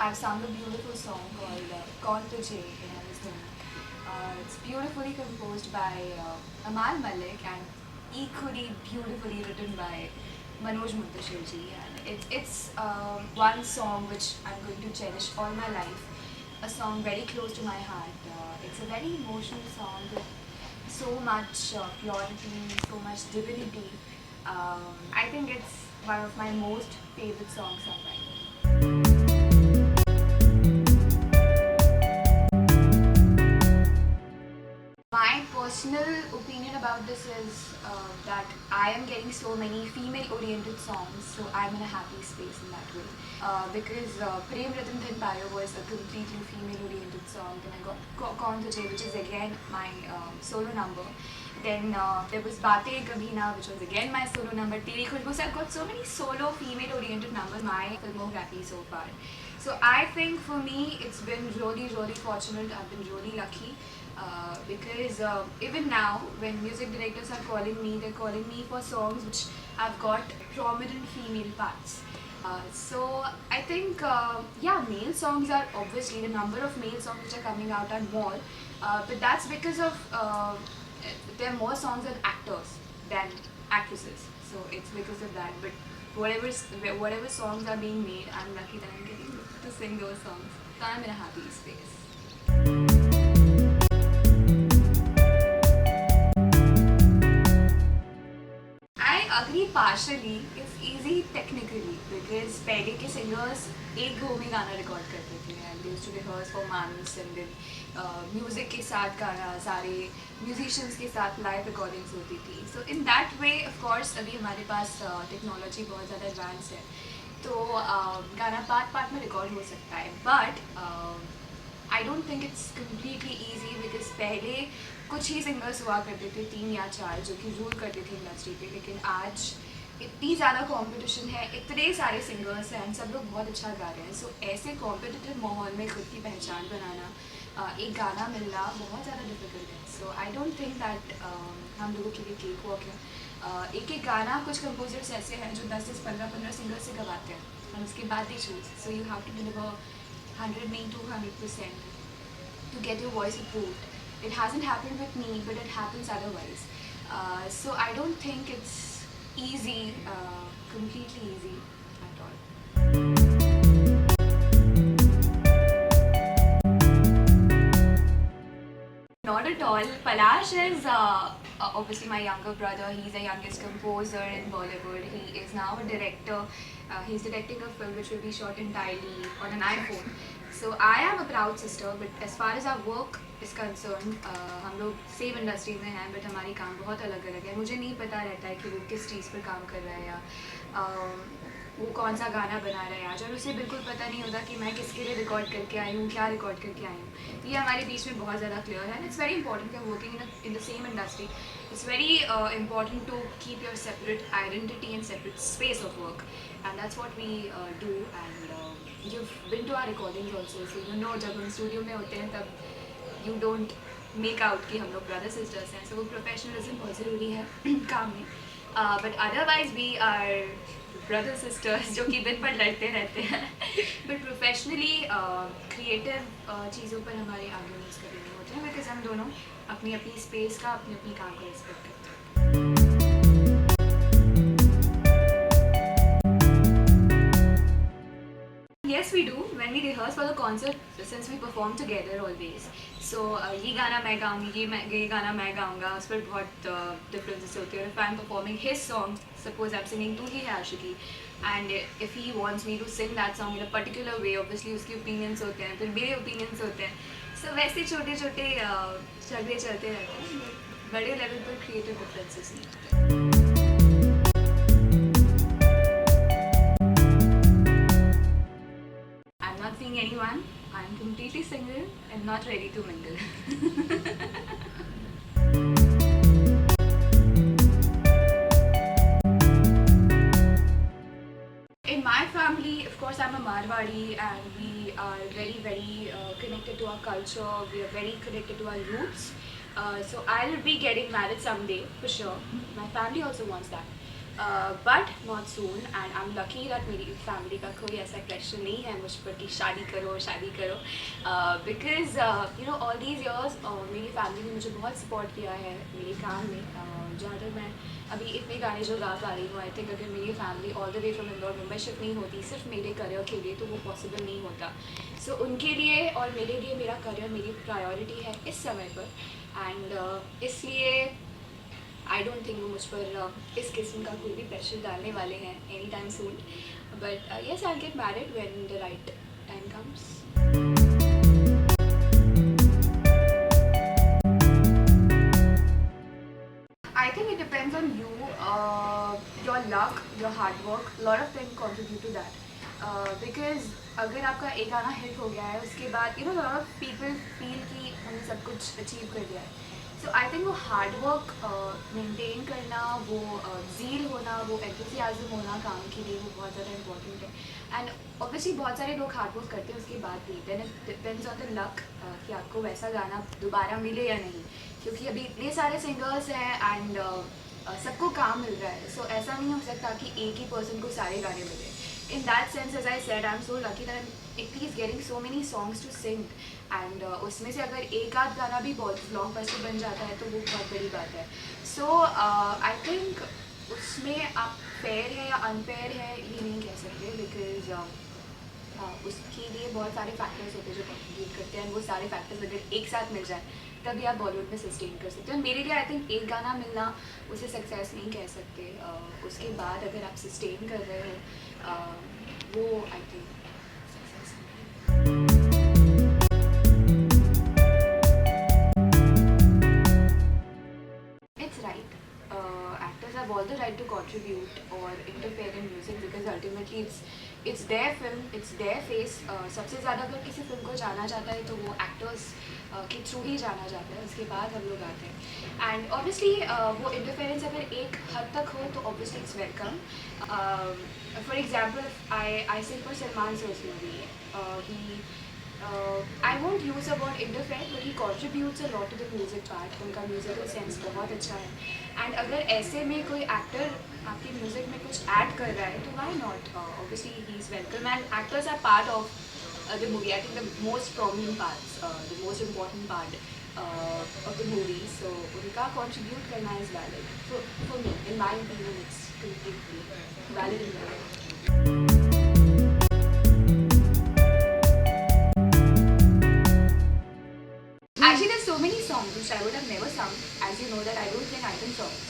I've sung a beautiful song called Kaun Tujhe when I was young. It's beautifully composed by Amal Malik and equally beautifully written by Manoj Muntashir ji. And it's one song which I'm going to cherish all my life. A song very close to my heart. It's a very emotional song with so much purity, so much divinity. I think it's one of my most favorite songs songwriter. My personal opinion about this is that I am getting so many female-oriented songs, so I'm in a happy space in that way. Because Prem Ratan Dhin Payo was a completely female-oriented song. Then I got Kaun Tujhe, which is again my solo number. Then there was Baate Kabhi Na, which was again my solo number. Teri Khushboo. So I've got so many solo female-oriented numbers in my filmography so far. So I think for me, it's been really, really fortunate. I've been really lucky. Because even now, when music directors are calling me, they're calling me for songs which have got prominent female parts. So I think, yeah, male songs are obviously the number of male songs which are coming out are more, but that's because of there are more songs than actors than actresses. So it's because of that. But whatever songs are being made, I'm lucky that I'm getting to sing those songs. So I'm in a happy space. I agree partially. It's easy technically because पहले के singers एक go में गाना record करते थे and they used to rehearse for months and then music के साथ गाना सारे musicians के साथ live recordings होती थी. So in that way of course अभी हमारे पास technology बहुत ज़्यादा advanced है तो गाना पार्ट में record हो सकता है but I don't think it's completely easy because पहले कुछ ही सिंगर्स हुआ करते थे 3 या 4 जो कि रूल करते थे इंडस्ट्री पे लेकिन आज इतनी ज़्यादा कंपटीशन है इतने सारे सिंगर्स हैं सब लोग बहुत अच्छा गा रहे हैं सो ऐसे कॉम्पिटिटिव माहौल में खुद की पहचान बनाना एक गाना मिलना बहुत ज़्यादा डिफिकल्ट है सो आई डोंट थिंक दैट हम लोगों के लिए केक वॉक है एक एक गाना कुछ कंपोजर्स ऐसे हैं जो 10 15 सिंगर्स से गवाते हैं और उसके बाद ही choose so you have to deliver 100 नहीं 200% to get your voice approved. It hasn't happened with me, but it happens otherwise. So I don't think it's easy, completely easy at all. Not at all. Palash is obviously my younger brother. He's the youngest composer in Bollywood. He is now a director. He's directing a film which will be shot entirely on an iPhone. So I am a proud sister, but as far as our work is concerned, हम लोग same industry में हैं but हमारी काम बहुत अलग अलग है मुझे नहीं पता रहता है कि वो किस चीज़ पर काम कर रहा है या वो कौन सा गाना बना रहा है आज और उसे बिल्कुल पता नहीं होता कि मैं किसके लिए रिकॉर्ड करके आई हूँ क्या रिकॉर्ड करके आई हूँ तो ये हमारे बीच में बहुत ज़्यादा क्लियर है एंड इट्स वेरी इंपॉर्टेंट कि working in the same industry it's very important to keep your separate identity and separate space of work and that's what we do and you've been to our recordings also, so you know जब हम studio में होते हैं तब you don't make out कि हम लोग brother sisters हैं so वो प्रोफेशनलिज्म बहुत ज़रूरी है काम में but otherwise we are brother sisters जो कि दिन पर लड़ते रहते हैं बट प्रोफेशनली क्रिएटिव चीज़ों पर हमारे आर्ग्यूमेंट्स कभी नहीं होते हैं बिकॉज हम दोनों अपनी अपनी स्पेस का अपनी अपनी काम का रिस्पेक्ट करते हैं. Yes, we do. When we rehearse for the concert, since we perform together always, so ये गाना मैं गाऊंगी ये गाना मैं गाऊंगा उस पर बहुत differences होती है. If I'm performing his song, suppose I'm singing तू ही है आशिकी, and if he wants me to sing that song in a particular way, obviously उसके opinions होते हैं, फिर मेरे opinions होते हैं. So वैसे छोटे छोटे झगड़े चलते रहते हैं. बड़े लेवल पर creative differences नहीं होते. Not seeing anyone. I'm completely single and not ready to mingle. In my family, of course, I'm a Marwari and we are very, very connected to our culture. We are very connected to our roots. So I'll be getting married someday for sure. My family also wants that. But not soon and I am lucky that मेरी family का कोई ऐसा pressure नहीं है मुझ पर कि शादी करो because you know all these years मेरी फैमिली ने मुझे बहुत सपोर्ट किया है मेरे काम में जहाँ तक मैं अभी इतने गाने जो गा पा रही हूँ आई थिंक अगर मेरी family all the way from Indore Mumbai shift नहीं होती सिर्फ मेरे करियर के लिए तो वो पॉसिबल नहीं होता सो उनके लिए और मेरे लिए मेरा करियर मेरी प्रायोरिटी है इस समय पर एंड इसलिए आई डोंट थिंक वो मुझ पर इस किस्म का कोई भी प्रेशर डालने वाले हैं any time soon but yes I get married when the right time comes I think it depends on you, your luck, your hard work. Lot of things contribute to that. Because अगर आपका एक गाना hit हो गया है उसके बाद you know lot of people feel कि हमने सब कुछ अचीव कर दिया है. So I think वो हार्ड वर्क मेंटेन करना वो ज़ील होना वो एंथुसियाज्म होना काम के लिए वो बहुत ज़्यादा इंपॉर्टेंट है एंड ऑब्वियसली बहुत सारे लोग हार्ड वर्क करते हैं उसके बाद भी then it depends on the luck कि आपको वैसा गाना दोबारा मिले या नहीं क्योंकि अभी इतने सारे सिंगर्स हैं एंड सबको काम मिल रहा है सो ऐसा नहीं हो सकता कि एक ही पर्सन को सारे गाने मिले in that sense as I said I'm so lucky that I'm at least getting so many songs to sing and उसमें से अगर एक आध गाना भी बहुत ब्लॉकबस्टर बन जाता है तो वो बहुत बड़ी बात है so I think उसमें आप फेयर है या अनफेयर है ये नहीं कह सकते बिकॉज उसके लिए बहुत सारे फैक्टर्स होते हैं जो कंट्रीब्यूट करते हैं वो सारे फैक्टर्स अगर एक साथ मिल जाए तभी आप बॉलीवुड में सस्टेन कर सकते हो मेरे लिए आई थिंक एक गाना मिलना उसे सक्सेस नहीं कह सकते उसके बाद अगर आप सस्टेन कर रहे हो वो I think success it's right actors have all the right to contribute or interfere in music because ultimately it's their film, it's their face. सबसे ज़्यादा अगर किसी फिल्म को जाना जाता है तो वो एक्टर्स के थ्रू ही जाना जाता है उसके बाद हम लोग आते हैं एंड ऑब्वियसली वो इंटरफेरेंस अगर एक हद तक हो तो obviously it's welcome for example I sing for Salman sir's movie he I won't use the word interfere but he contributes a lot to the music part. उनका म्यूजिकल सेंस बहुत अच्छा है एंड अगर ऐसे में कोई एक्टर आपकी म्यूजिक में कुछ ऐड कर रहा है तो why not obviously he is welcome and actors are part of the movie. I think the most prominent parts, the most important part of the movie. So उनका contribute करना is valid. For me, in my opinion, it's completely valid and valid. Actually, there's so many songs which I would have never sung. As you know that I don't sing item songs.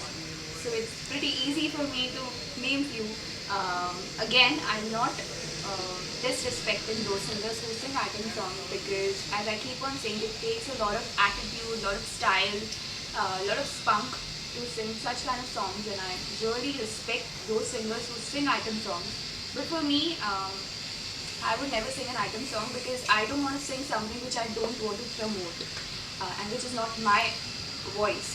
So it's pretty easy for me to name few. Again, I'm not disrespecting those singers who sing item songs because as I keep on saying, it takes a lot of attitude, lot of style, lot of spunk to sing such kind of songs and I really respect those singers who sing item songs. But for me, I would never sing an item song because I don't want to sing something which I don't want to promote and which is not my voice.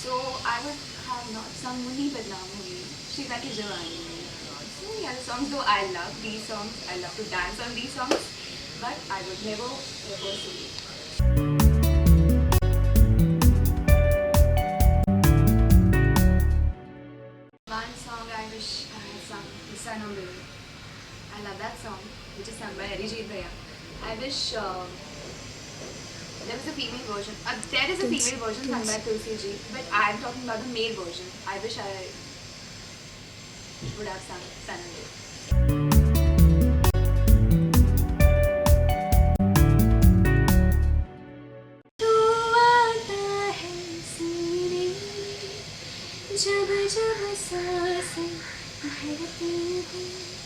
So I would have not sung Muni Badnaam Hui, Shriva Ki Jawani. So yeah, the songs though I love these songs, I love to dance on these songs, but I would never ever sing it. One song I wish I had sung is Sanam Dil. I love that song, which is sung by Arijit Bhaiya. I wish there was a female version. There is a female version sung by Tulsi Ji, but I am talking about the male version. I wish I would have sung Sanam Dil. जब जब सांसें भरती हैं